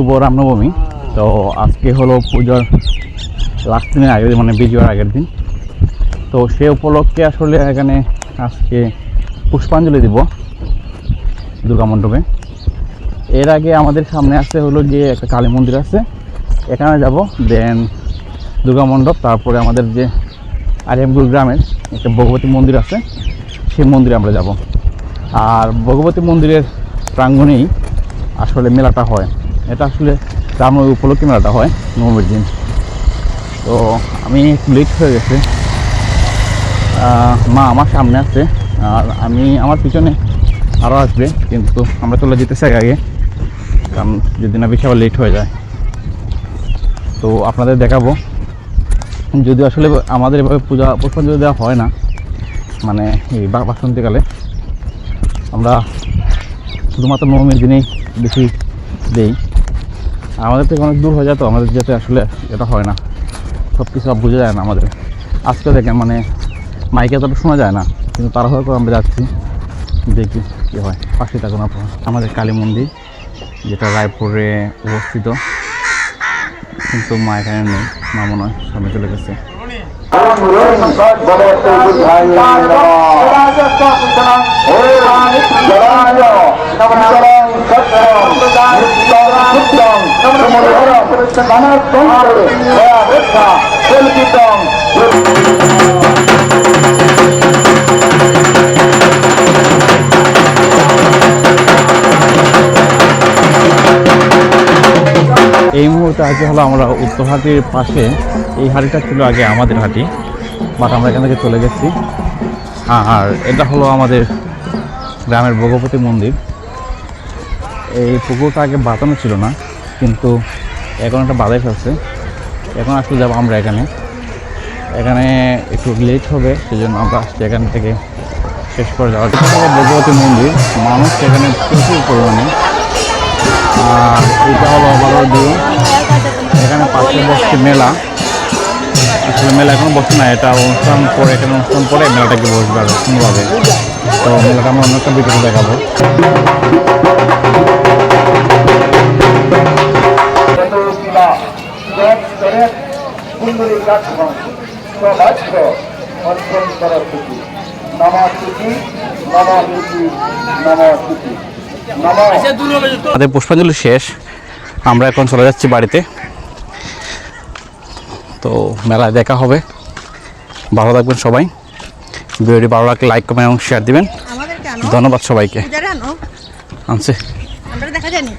শুভ রামনবমী। তো আজকে হলো পুজোর লাস্ট দিনের আগের দিন, মানে বিজয়ের আগের দিন। তো সে উপলক্ষে আসলে এখানে আজকে পুষ্পাঞ্জলি দিব দুর্গা মণ্ডপে। এর আগে আমাদের সামনে আসতে হলো গিয়ে একটা কালী মন্দির আছে, এখানে যাব। দেন দুর্গা মণ্ডপ, তারপরে আমাদের যে আরিয়ামপুর গ্রামের একটা ভগবতী মন্দির আছে, সেই মন্দিরে আমরা যাব। আর ভগবতী মন্দিরের প্রাঙ্গণেই আসলে মেলাটা হয়। এটা আসলে রামনবমী উপলক্ষে মেলাটা হয় নবমীর দিন। তো আমি একটু লেট হয়ে গেছে, মা আমার সামনে আছে আর আমার পিছনে আরও আসবে, কিন্তু আমরা চলে যেতেছি আগে, কারণ যদি না বেশি আবার লেট হয়ে যায়। তো আপনাদের দেখাবো, যদি আসলে আমাদের এভাবে পুষ্পাঞ্জলি দেওয়া হয় না, মানে এই বাসন্তীকালে আমরা শুধুমাত্র নবমীর দিনেই বেশি দেই। আমাদের থেকে অনেক দূর হয়ে যায়, তো আমাদের যাতে আসলে এটা হয় না, সব কিছু বোঝা যায় না আমাদের। আজকে দেখেন মানে মাইকে এতটা শোনা যায় না, কিন্তু তাড়াহুড়ো করে আমরা যাচ্ছি, দেখি কী হয়। পাশে থাকুন আপনার আমাদের কালী মন্দির, যেটা রায়পুরে অবস্থিত, কিন্তু মা এখানে নেই, মা মনে হয় সামনে চলে গেছে। এই মুহূর্তে আগে হলো আমরা উত্তরহাটির পাশে, এই হাটিটা ছিল আগে আমাদের হাটি, বাট আমরা এখান থেকে চলে গেছি। আর এটা হলো আমাদের গ্রামের ভগবতী মন্দির। এই পুকুরটা আগে বাঁধানো ছিল না, কিন্তু এখন একটা বাঁধাই ফেলছে। এখন আসলে যাবো আমরা এখানে একটু লেট হবে, সেই জন্য আমরা আসছি এখান থেকে শেষ করে যাওয়ার। ভগবতী মন্দির, মানুষ এখানে প্রচুর পরিমাণে। আর এটা হলো আবারও দিন, এখানে পাশে বসছে মেলা। আসলে মেলা এখন বসে না, এটা অনুষ্ঠান পরে, এখানে অনুষ্ঠান পরে মেলাটাকে বসবে আরো সুন্দরভাবে। তো মেলাটা আমরা অন্য একটা ভিডিওতে দেখাবো। আমাদের পুষ্পাঞ্জলি শেষ, আমরা এখন চলে যাচ্ছি বাড়িতে। তো মেলায় দেখা হবে, ভালো থাকবেন সবাই। ভিডিওটি ভালো লাগলে লাইক কমেন্ট এবং শেয়ার দিবেন। ধন্যবাদ সবাইকে। আনছে দেখা যায়নি।